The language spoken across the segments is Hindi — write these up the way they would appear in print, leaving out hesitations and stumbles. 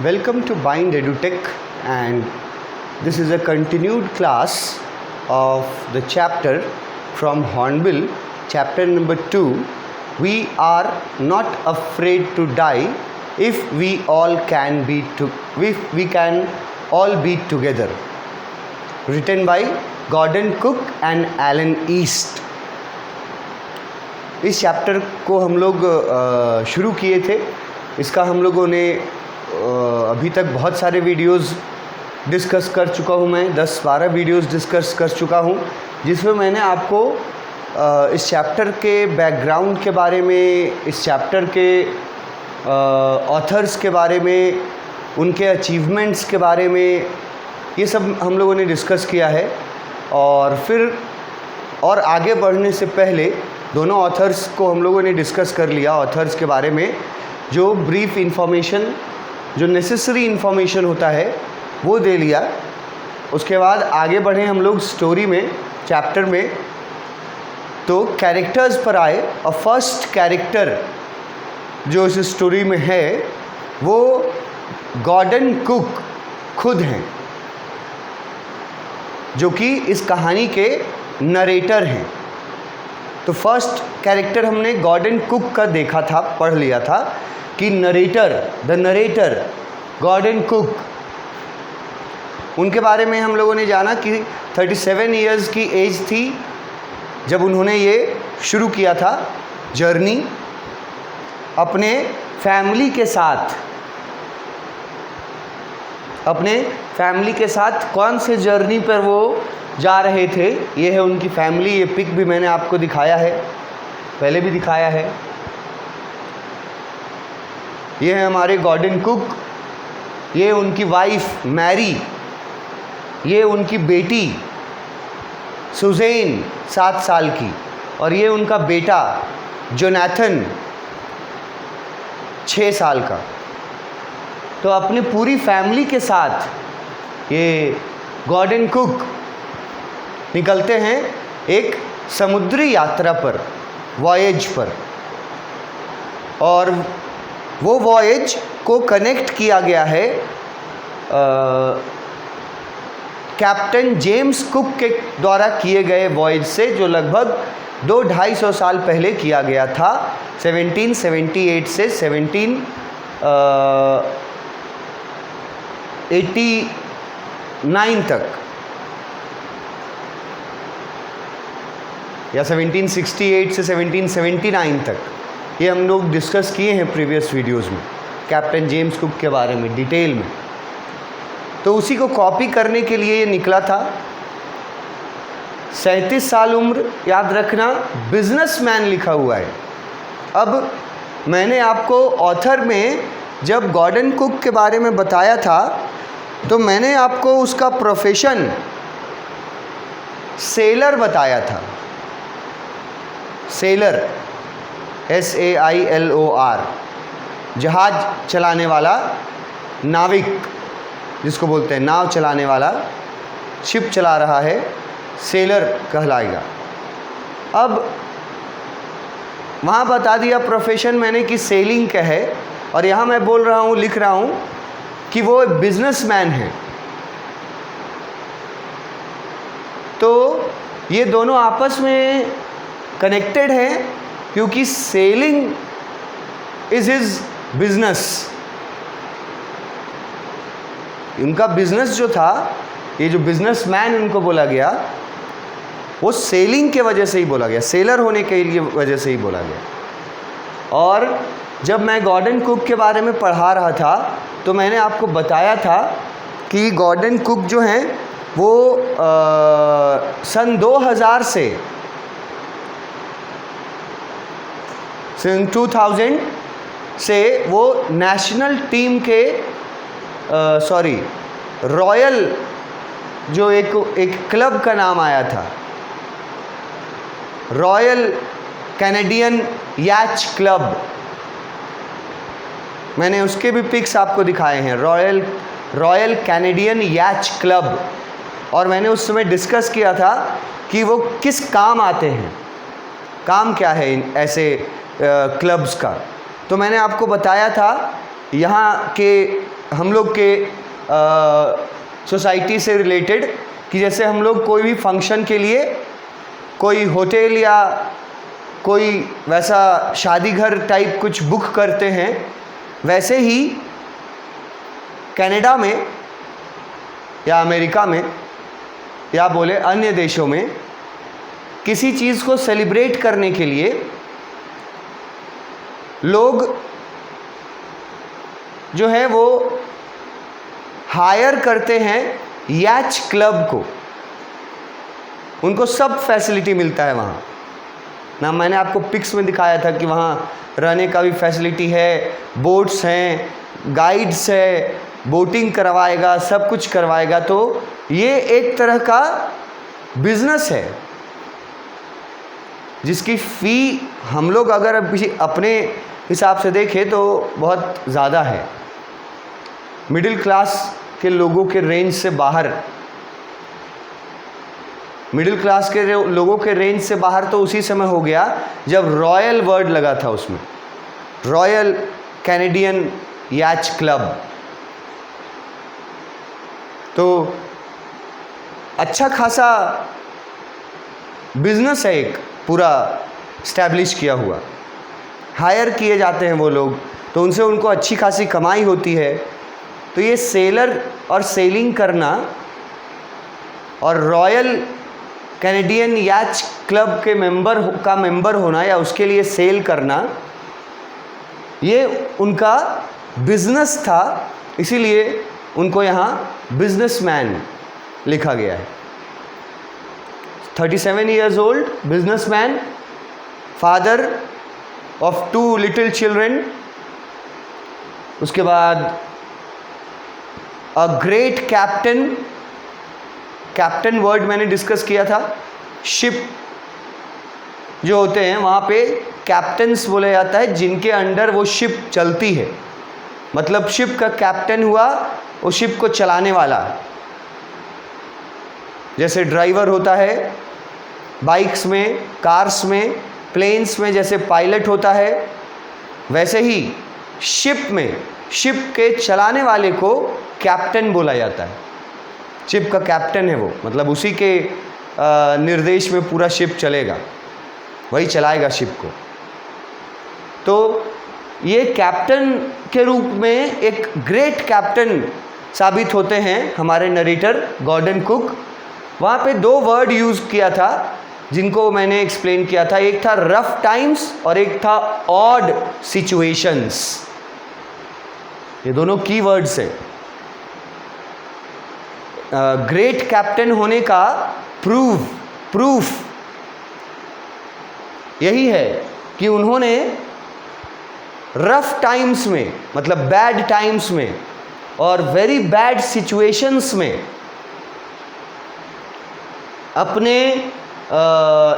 Welcome to Bind EduTech, and this is a continued class of the chapter from Hornbill, chapter number 2. We are not afraid to die if we can all be together. Written by Gordon Cook and Alan East. इस चैप्टर को हम लोग शुरू किए थे. इसका हम लोगों ने अभी तक बहुत सारे वीडियोस डिस्कस कर चुका हूँ. मैं 10-12 वीडियोस डिस्कस कर चुका हूँ, जिसमें मैंने आपको इस चैप्टर के बैकग्राउंड के बारे में, इस चैप्टर के ऑथर्स के बारे में, उनके अचीवमेंट्स के बारे में, ये सब हम लोगों ने डिस्कस किया है. और फिर और आगे बढ़ने से पहले दोनों ऑथर्स को हम लोगों ने डिस्कस कर लिया. ऑथर्स के बारे में जो ब्रीफ इंफॉर्मेशन, जो नेसेसरी इन्फॉर्मेशन होता है वो दे लिया. उसके बाद आगे बढ़े हम लोग स्टोरी में, चैप्टर में. तो कैरेक्टर्स पर आए. और फर्स्ट कैरेक्टर जो इस स्टोरी में है वो गॉर्डन कुक खुद हैं, जो कि इस कहानी के नरेटर हैं. तो फर्स्ट कैरेक्टर हमने गॉर्डन कुक का देखा था, पढ़ लिया था कि द नरेटर गॉर्डन कुक, उनके बारे में हम लोगों ने जाना कि 37 इयर्स की एज थी जब उन्होंने ये शुरू किया था जर्नी अपने फैमिली के साथ. अपने फैमिली के साथ कौन से जर्नी पर वो जा रहे थे, ये है उनकी फैमिली. ये पिक भी मैंने आपको दिखाया है, पहले भी दिखाया है. ये है हमारे गॉर्डन कुक, ये उनकी वाइफ मैरी, ये उनकी बेटी सुज़ैन 7 साल की, और ये उनका बेटा जोनाथन 6 साल का. तो अपनी पूरी फैमिली के साथ ये गॉर्डन कुक निकलते हैं एक समुद्री यात्रा पर, वॉयेज पर. और वो वॉयेज को कनेक्ट किया गया है कैप्टन जेम्स कुक के द्वारा किए गए वॉयेज से, जो लगभग 200-250 साल पहले किया गया था. 1778 से 1789 तक, या 1768 से 1779 तक. ये हम लोग डिस्कस किए हैं प्रीवियस वीडियोस में कैप्टन जेम्स कुक के बारे में डिटेल में. तो उसी को कॉपी करने के लिए ये निकला था. 37 साल उम्र, याद रखना, बिजनेसमैन लिखा हुआ है. अब मैंने आपको ऑथर में जब गॉर्डन कुक के बारे में बताया था तो मैंने आपको उसका प्रोफेशन सेलर बताया था. सेलर, SAILOR, जहाज चलाने वाला, नाविक जिसको बोलते हैं, नाव चलाने वाला, शिप चला रहा है, सेलर कहलाएगा. अब वहाँ बता दिया प्रोफेशन मैंने कि सेलिंग का है, और यहाँ मैं बोल रहा हूँ, लिख रहा हूँ कि वो बिजनेसमैन है. तो ये दोनों आपस में कनेक्टेड हैं क्योंकि सेलिंग इज हिज बिजनेस. उनका बिजनेस जो था, ये जो बिजनेसमैन उनको बोला गया, वो सेलिंग के वजह से ही बोला गया, सेलर होने के लिए वजह से ही बोला गया. और जब मैं गॉर्डन कुक के बारे में पढ़ा रहा था तो मैंने आपको बताया था कि गॉर्डन कुक जो हैं वो सन 2000 से 2000 से वो नेशनल टीम के रॉयल, जो एक क्लब का नाम आया था, रॉयल कैनेडियन याच क्लब, मैंने उसके भी पिक्स आपको दिखाए हैं. रॉयल कैनेडियन याच क्लब. और मैंने उस समय डिस्कस किया था कि वो किस काम आते हैं, काम क्या है इन ऐसे क्लब्स का. तो मैंने आपको बताया था यहाँ के हम लोग के सोसाइटी से रिलेटेड, कि जैसे हम लोग कोई भी फंक्शन के लिए कोई होटल या कोई वैसा शादी घर टाइप कुछ बुक करते हैं, वैसे ही कनाडा में या अमेरिका में या बोले अन्य देशों में किसी चीज़ को सेलिब्रेट करने के लिए लोग जो है वो हायर करते हैं याच क्लब को। उनको सब फैसिलिटी मिलता है वहाँ ना। मैंने आपको पिक्स में दिखाया था कि वहाँ रहने का भी फैसिलिटी है, बोट्स हैं, गाइड्स है, बोटिंग करवाएगा, सब कुछ करवाएगा। तो ये एक तरह का बिजनेस है जिसकी फ़ी हम लोग अगर अपने हिसाब से देखें तो बहुत ज़्यादा है। मिडिल क्लास के लोगों के रेंज से बाहर, मिडिल क्लास के लोगों के रेंज से बाहर तो उसी समय हो गया जब रॉयल वर्ड लगा था उसमें, रॉयल कैनेडियन याच क्लब। तो अच्छा खासा बिजनेस है, एक पूरा स्टैब्लिश किया हुआ। हायर किए जाते हैं वो लोग, तो उनसे उनको अच्छी खासी कमाई होती है। तो ये सेलर और सेलिंग करना और रॉयल कैनेडियन याच क्लब के मेंबर होना या उसके लिए सेल करना, ये उनका बिजनेस था, इसीलिए उनको यहाँ बिजनेसमैन लिखा गया है। 37 years old, businessman, father of 2 little children। उसके बाद अ ग्रेट कैप्टन, कैप्टन वर्ड मैंने डिस्कस किया था। शिप जो होते हैं वहाँ पे कैप्टन्स बोला जाता है, जिनके अंडर वो शिप चलती है। मतलब शिप का कैप्टन हुआ वो शिप को चलाने वाला। जैसे ड्राइवर होता है बाइक्स में, कार्स में, प्लेन्स में जैसे पायलट होता है, वैसे ही शिप में शिप के चलाने वाले को कैप्टन बोला जाता है। शिप का कैप्टन है वो, मतलब उसी के निर्देश में पूरा शिप चलेगा, वही चलाएगा शिप को। तो ये कैप्टन के रूप में एक ग्रेट कैप्टन साबित होते हैं हमारे नरेटर गॉर्डन कुक। वहाँ पे 2 वर्ड यूज़ किया था जिनको मैंने एक्सप्लेन किया था। एक था रफ टाइम्स और एक था ऑड सिचुएशंस। ये दोनों की वर्ड्स हैं। ग्रेट कैप्टन होने का प्रूफ यही है कि उन्होंने रफ टाइम्स में, मतलब बैड टाइम्स में और वेरी बैड सिचुएशंस में अपने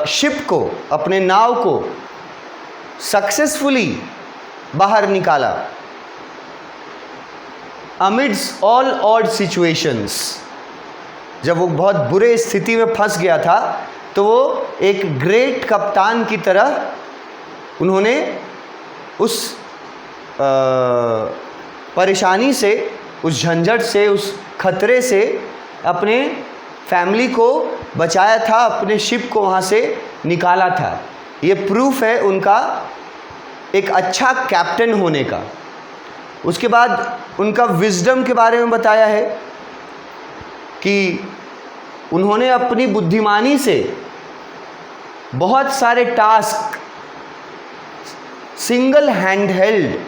शिप को, अपने नाव को सक्सेसफुली बाहर निकाला अमिड्स ऑल ऑड सिचुएशंस। जब वो बहुत बुरे स्थिति में फंस गया था तो वो एक ग्रेट कप्तान की तरह उन्होंने उस परेशानी से, उस झंझट से, उस खतरे से अपने फैमिली को बचाया था, अपने शिप को वहाँ से निकाला था। ये प्रूफ है उनका एक अच्छा कैप्टन होने का। उसके बाद उनका विजडम के बारे में बताया है कि उन्होंने अपनी बुद्धिमानी से बहुत सारे टास्क सिंगल हैंडहेल्ड,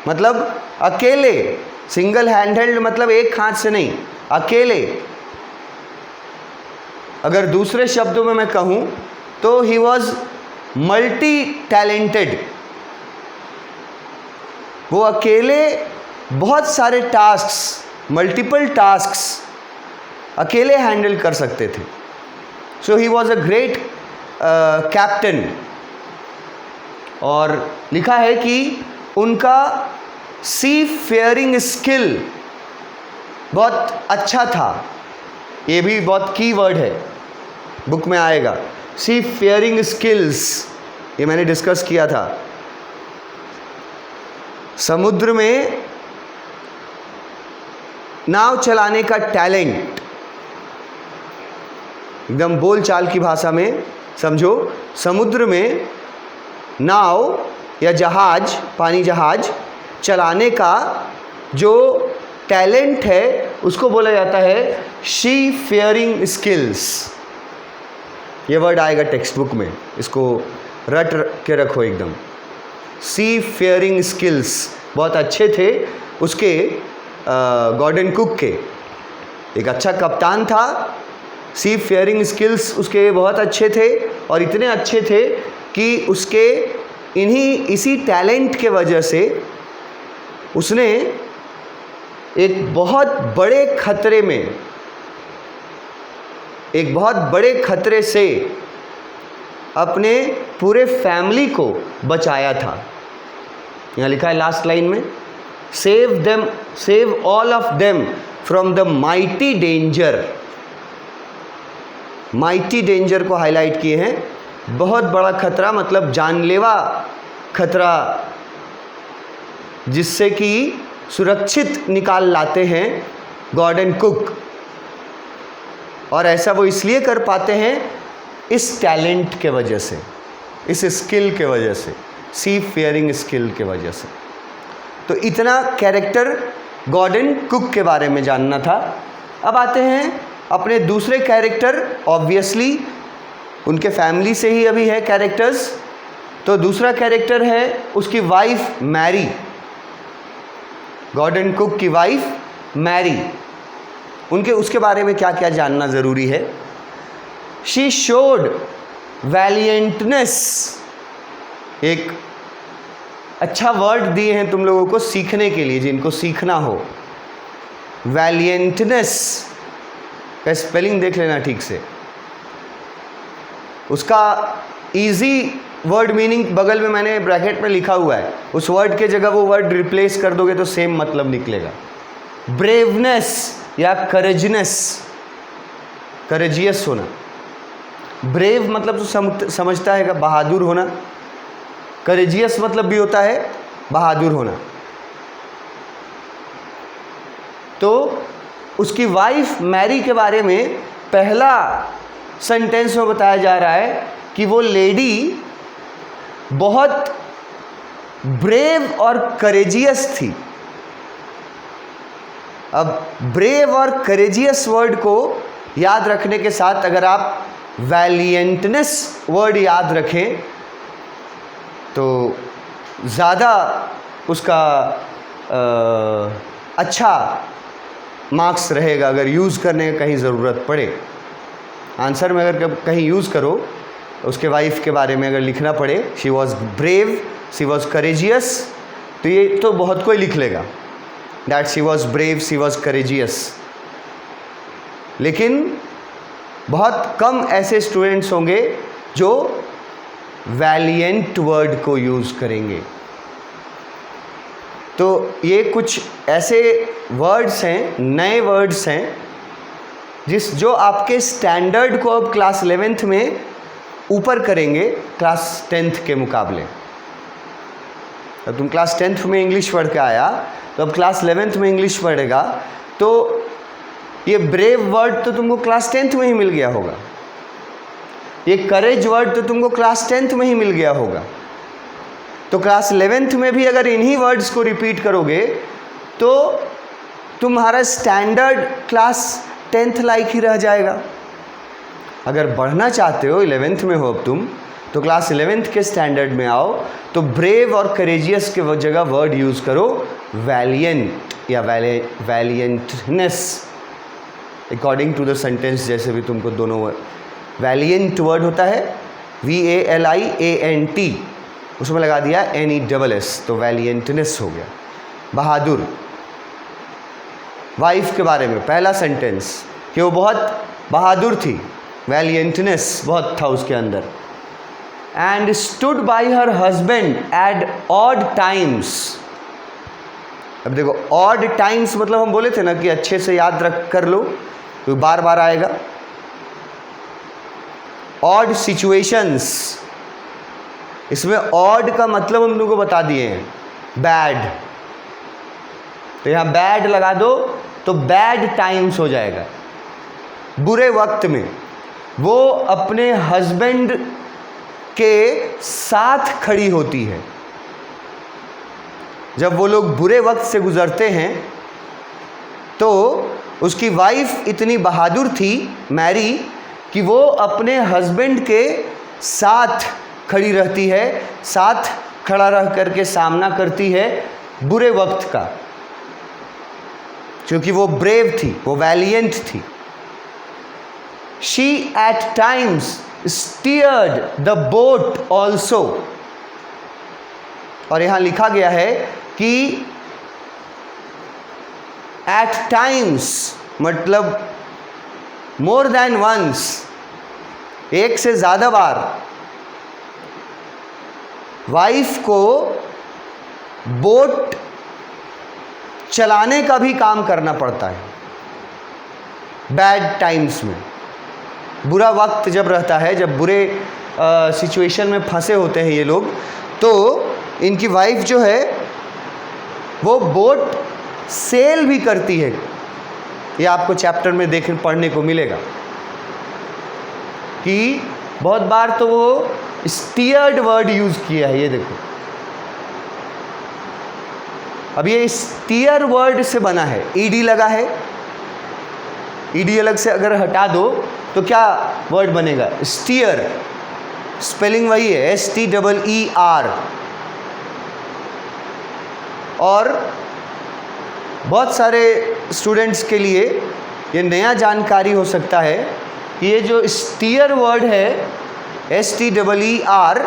मतलब अकेले, सिंगल हैंडहेल्ड मतलब एक हाथ से नहीं, अकेले। अगर दूसरे शब्दों में मैं कहूँ तो ही वॉज मल्टी टैलेंटेड। वो अकेले बहुत सारे टास्क्स, मल्टीपल टास्क्स अकेले हैंडल कर सकते थे। So he was a great captain. और लिखा है कि उनका सी फेयरिंग स्किल बहुत अच्छा था। ये भी बहुत की वर्ड है, बुक में आएगा। सी फेयरिंग स्किल्स, ये मैंने डिस्कस किया था। समुद्र में नाव चलाने का टैलेंट, एकदम बोलचाल की भाषा में समझो, समुद्र में नाव या जहाज, पानी जहाज चलाने का जो टैलेंट है उसको बोला जाता है सी फेयरिंग स्किल्स। ये वर्ड आएगा टेक्स्ट बुक में, इसको रट के रखो एकदम। सी फेयरिंग स्किल्स बहुत अच्छे थे उसके, गॉर्डन कुक के। एक अच्छा कप्तान था, सी फेयरिंग स्किल्स उसके बहुत अच्छे थे, और इतने अच्छे थे कि उसके इसी टैलेंट के वजह से उसने एक बहुत बड़े खतरे से अपने पूरे फैमिली को बचाया था। यहाँ लिखा है लास्ट लाइन में, save all of them from the mighty danger. Mighty danger को हाईलाइट किए हैं, बहुत बड़ा खतरा मतलब जानलेवा खतरा, जिससे कि सुरक्षित निकाल लाते हैं गॉर्डन कुक। और ऐसा वो इसलिए कर पाते हैं इस टैलेंट के वजह से, इस स्किल के वजह से, सी फेयरिंग स्किल के वजह से। तो इतना कैरेक्टर गॉर्डन कुक के बारे में जानना था। अब आते हैं अपने दूसरे कैरेक्टर, ऑब्वियसली उनके फैमिली से ही अभी है कैरेक्टर्स। तो दूसरा कैरेक्टर है उसकी वाइफ मैरी, गॉर्डन कुक की वाइफ मैरी। उसके बारे में क्या क्या जानना ज़रूरी है। शी शोड वैलियंटनेस, एक अच्छा वर्ड दिए हैं तुम लोगों को सीखने के लिए, जिनको सीखना हो। वैलियंटनेस का स्पेलिंग देख लेना ठीक से, उसका इजी वर्ड मीनिंग बगल में मैंने ब्रैकेट में लिखा हुआ है, उस वर्ड के जगह वो वर्ड रिप्लेस कर दोगे तो सेम मतलब निकलेगा। ब्रेवनेस या करेजनेस, करेजियस होना। ब्रेव मतलब तो समझता है बहादुर होना, करेजियस मतलब भी होता है बहादुर होना। तो उसकी वाइफ मैरी के बारे में पहला सेंटेंस में बताया जा रहा है कि वो लेडी बहुत ब्रेव और करेजियस थी। अब ब्रेव और करेजियस वर्ड को याद रखने के साथ अगर आप वैलियंटनेस वर्ड याद रखें तो ज़्यादा उसका अच्छा मार्क्स रहेगा, अगर यूज़ करने का कहीं ज़रूरत पड़े। आंसर में अगर कहीं यूज़ करो, उसके वाइफ के बारे में अगर लिखना पड़े, she was brave, she was courageous, तो ये तो बहुत कोई लिख लेगा that she was brave, she was courageous. लेकिन बहुत कम ऐसे स्टूडेंट्स होंगे जो वैलिएंट वर्ड को यूज़ करेंगे। तो ये कुछ ऐसे वर्ड्स हैं, नए वर्ड्स हैं जो आपके स्टैंडर्ड को अब क्लास 11th में ऊपर करेंगे क्लास 10th के मुकाबले। अब तुम क्लास 10th में इंग्लिश पढ़ के आया तो अब क्लास 11th में इंग्लिश पढ़ेगा, तो ये ब्रेव वर्ड तो तुमको क्लास 10th में ही मिल गया होगा, ये करेज वर्ड तो तुमको क्लास 10th में ही मिल गया होगा। तो क्लास 11th में भी अगर इन्हीं वर्ड्स को रिपीट करोगे तो तुम्हारा standard class 10th like he रह जाएगा। अगर बढ़ना चाहते हो, 11th में हो अब तुम, तो क्लास 11th के स्टैंडर्ड में आओ, तो ब्रेव और करेजियस के जगह वर्ड यूज़ करो वैलिएंट या वैलिएंटनेस, अकॉर्डिंग टू द सेंटेंस। जैसे भी तुमको दोनों वैलिएंट वर्ड होता है VALIANT, उसमें लगा दिया NESS, तो वैलिएंटनेस हो गया, बहादुर। वाइफ के बारे में पहला सेंटेंस कि वो बहुत बहादुर थी, वैलिएंटनेस बहुत था उसके अंदर। And stood by her husband at odd times. अब देखो ऑड टाइम्स मतलब हम बोले थे ना कि अच्छे से याद रख कर लो तो बार बार आएगा। ऑड सिचुएशंस, इसमें ऑड का मतलब हम लोगों को बता दिए हैं, बैड। तो यहाँ बैड लगा दो तो बैड टाइम्स हो जाएगा। बुरे वक्त में वो अपने हस्बैंड के साथ खड़ी होती है। जब वो लोग बुरे वक्त से गुजरते हैं तो उसकी वाइफ इतनी बहादुर थी मैरी कि वो अपने हस्बैंड के साथ खड़ी रहती है, साथ खड़ा रह करके सामना करती है बुरे वक्त का, क्योंकि वो ब्रेव थी, वो वैलिएंट थी। She at times steered the boat also. और यहां लिखा गया है कि एट टाइम्स मतलब मोर देन वंस, एक से ज़्यादा बार वाइफ को बोट चलाने का भी काम करना पड़ता है बैड टाइम्स में। बुरा वक्त जब रहता है, जब बुरे सिचुएशन में फंसे होते हैं ये लोग, तो इनकी वाइफ जो है वो बोट सेल भी करती है। ये आपको चैप्टर में पढ़ने को मिलेगा कि बहुत बार तो वो स्टीयर्ड वर्ड यूज़ किया है। ये देखो, अब ये स्टीयर वर्ड से बना है, ईडी लगा है। ईडी अलग से अगर हटा दो तो क्या वर्ड बनेगा? स्टीयर। स्पेलिंग वही है, STEER। और बहुत सारे स्टूडेंट्स के लिए ये नया जानकारी हो सकता है कि ये जो स्टीयर वर्ड है STEER,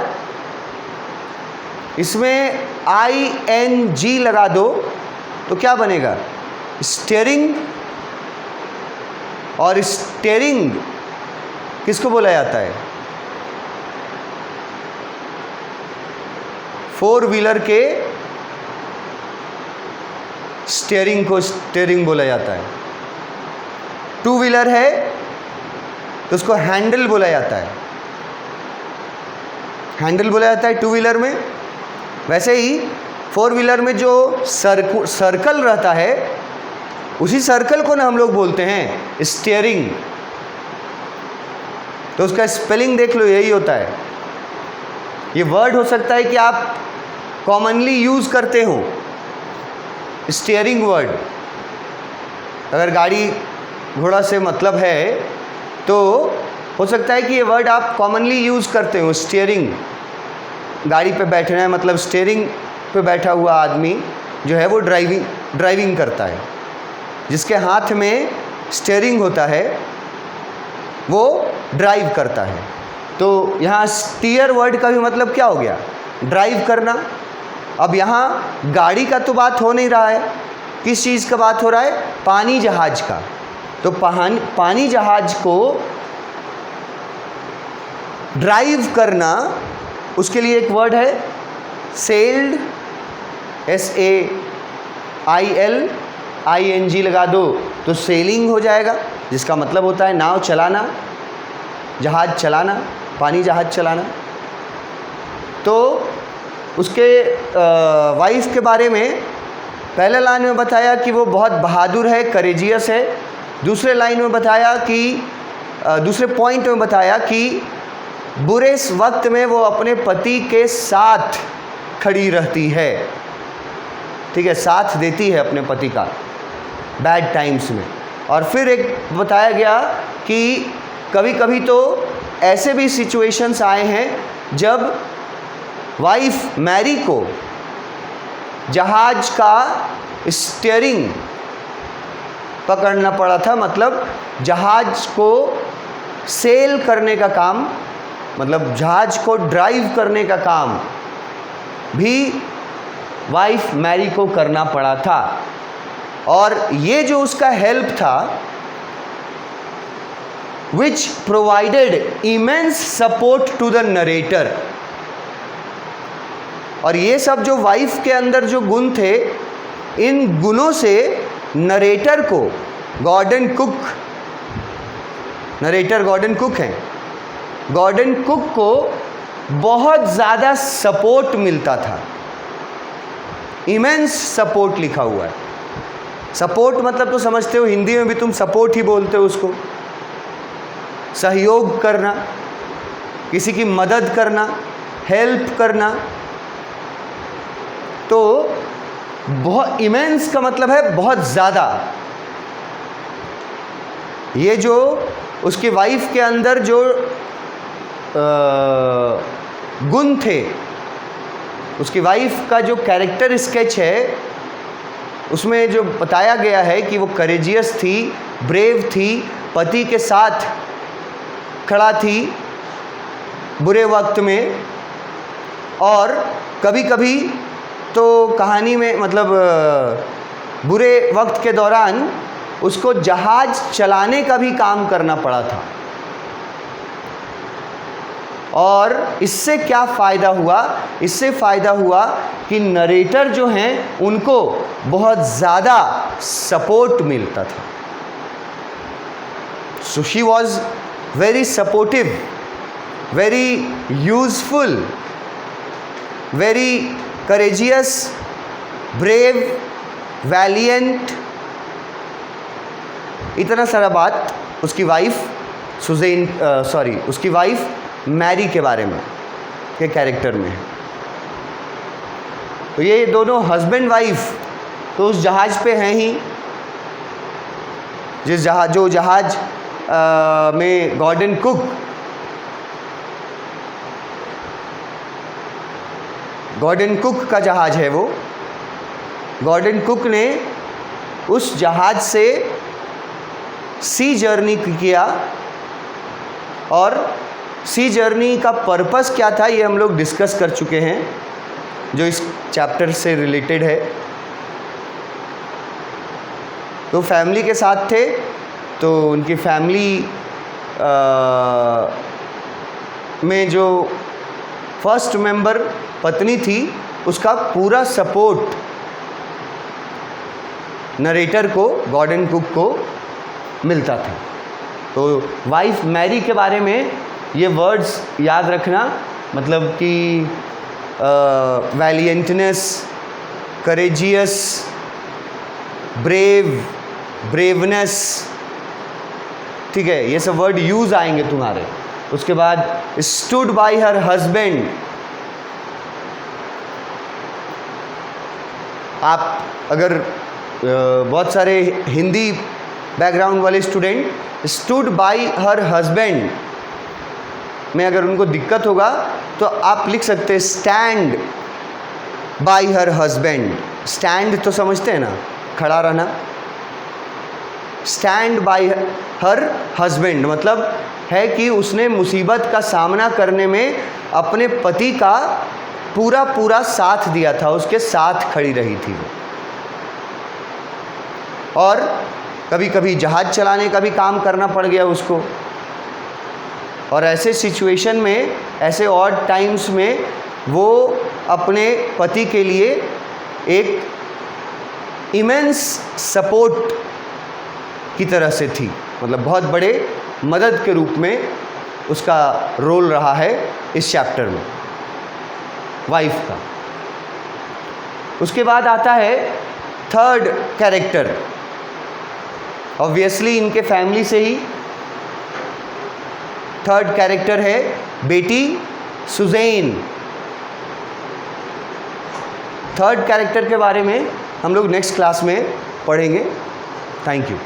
इसमें ING लगा दो तो क्या बनेगा? स्टीयरिंग। और स्टीयरिंग किसको बोला जाता है? 4 व्हीलर के स्टीयरिंग को स्टीयरिंग बोला जाता है। 2 व्हीलर है तो उसको हैंडल बोला जाता है। हैंडल बोला जाता है 2 व्हीलर में। वैसे ही 4 व्हीलर में जो सर्कल रहता है, उसी सर्कल को ना हम लोग बोलते हैं स्टीयरिंग। तो उसका स्पेलिंग देख लो, यही होता है। ये वर्ड हो सकता है कि आप कॉमनली यूज़ करते हो, स्टीयरिंग वर्ड। अगर गाड़ी घोड़ा से मतलब है तो हो सकता है कि ये वर्ड आप कॉमनली यूज़ करते हो। स्टीयरिंग, गाड़ी पे बैठना है, मतलब स्टीयरिंग पे बैठा हुआ आदमी जो है वो ड्राइविंग करता है। जिसके हाथ में स्टीयरिंग होता है वो ड्राइव करता है। तो यहाँ स्टीयर वर्ड का भी मतलब क्या हो गया? ड्राइव करना। अब यहाँ गाड़ी का तो बात हो नहीं रहा है, किस चीज़ का बात हो रहा है? पानी जहाज का। तो पानी जहाज को ड्राइव करना, उसके लिए एक वर्ड है सेल्ड, SAILING लगा दो तो सेलिंग हो जाएगा, जिसका मतलब होता है नाव चलाना, जहाज चलाना, पानी जहाज चलाना। तो उसके वाइफ के बारे में पहले लाइन में बताया कि वो बहुत बहादुर है, करेजियस है। दूसरे लाइन में बताया कि दूसरे पॉइंट में बताया कि बुरे वक्त में वो अपने पति के साथ खड़ी रहती है। ठीक है, साथ देती है अपने पति का बैड टाइम्स में। और फिर एक बताया गया कि कभी कभी तो ऐसे भी सिचुएशंस आए हैं जब वाइफ मैरी को जहाज का स्टीयरिंग पकड़ना पड़ा था, मतलब जहाज को सेल करने का काम, मतलब जहाज को ड्राइव करने का काम भी वाइफ मैरी को करना पड़ा था। और ये जो उसका हेल्प था, which provided immense support to the narrator। और ये सब जो वाइफ के अंदर जो गुण थे, इन गुणों से नरेटर को, Gordon Cook, narrator Gordon Cook हैं, गॉर्डन कुक को बहुत ज़्यादा सपोर्ट मिलता था। इमेंस सपोर्ट लिखा हुआ है। सपोर्ट मतलब तो समझते हो, हिंदी में भी तुम सपोर्ट ही बोलते हो उसको। सहयोग करना, किसी की मदद करना, हेल्प करना। तो बहुत इमेंस का मतलब है बहुत ज़्यादा। ये जो उसकी वाइफ के अंदर जो गुण थे, उसकी वाइफ का जो कैरेक्टर स्केच है उसमें जो बताया गया है कि वो करेजियस थी, ब्रेव थी, पति के साथ खड़ा थी बुरे वक्त में, और कभी कभी तो कहानी में मतलब बुरे वक्त के दौरान उसको जहाज चलाने का भी काम करना पड़ा था। और इससे क्या फ़ायदा हुआ? इससे फ़ायदा हुआ कि नरेटर जो हैं उनको बहुत ज़्यादा सपोर्ट मिलता था। So she was very supportive, very useful, very courageous, brave, Valiant, इतना सारा बात उसकी वाइफ उसकी वाइफ मैरी के बारे में, के कैरेक्टर में है। तो ये दोनों हस्बैंड वाइफ तो उस जहाज़ पे हैं ही, जो जहाज़ में गॉर्डन कुक का जहाज़ है वो। गॉर्डन कुक ने उस जहाज़ से सी जर्नी किया, और सी जर्नी का पर्पस क्या था ये हम लोग डिस्कस कर चुके हैं, जो इस चैप्टर से रिलेटेड है। तो फैमिली के साथ थे, तो उनकी फैमिली में जो फर्स्ट मेंबर पत्नी थी उसका पूरा सपोर्ट नरेटर को, गॉर्डन कुक को मिलता था। तो वाइफ मैरी के बारे में ये वर्ड्स याद रखना, मतलब कि वैलिएंटनेस, करेजियस, ब्रेवनेस, ठीक है, ये सब वर्ड यूज़ आएंगे तुम्हारे। उसके बाद स्टूड बाय हर हस्बैंड। आप अगर बहुत सारे हिंदी बैकग्राउंड वाले student stood by her husband में अगर उनको दिक्कत होगा तो आप लिख सकते हैं stand by her husband. Stand तो समझते हैं ना, खड़ा रहना। स्टैंड बाय हर हस्बैंड मतलब है कि उसने मुसीबत का सामना करने में अपने पति का पूरा साथ दिया था, उसके साथ खड़ी रही थी वो। और कभी कभी जहाज़ चलाने का भी काम करना पड़ गया उसको। और ऐसे सिचुएशन में, ऐसे ऑड टाइम्स में वो अपने पति के लिए एक इमेंस सपोर्ट की तरह से थी, मतलब बहुत बड़े मदद के रूप में उसका रोल रहा है इस चैप्टर में, वाइफ का। उसके बाद आता है थर्ड कैरेक्टर, ऑब्वियसली इनके फैमिली से ही। थर्ड कैरेक्टर है बेटी सुज़ैन। थर्ड कैरेक्टर के बारे में हम लोग नेक्स्ट क्लास में पढ़ेंगे। Thank you.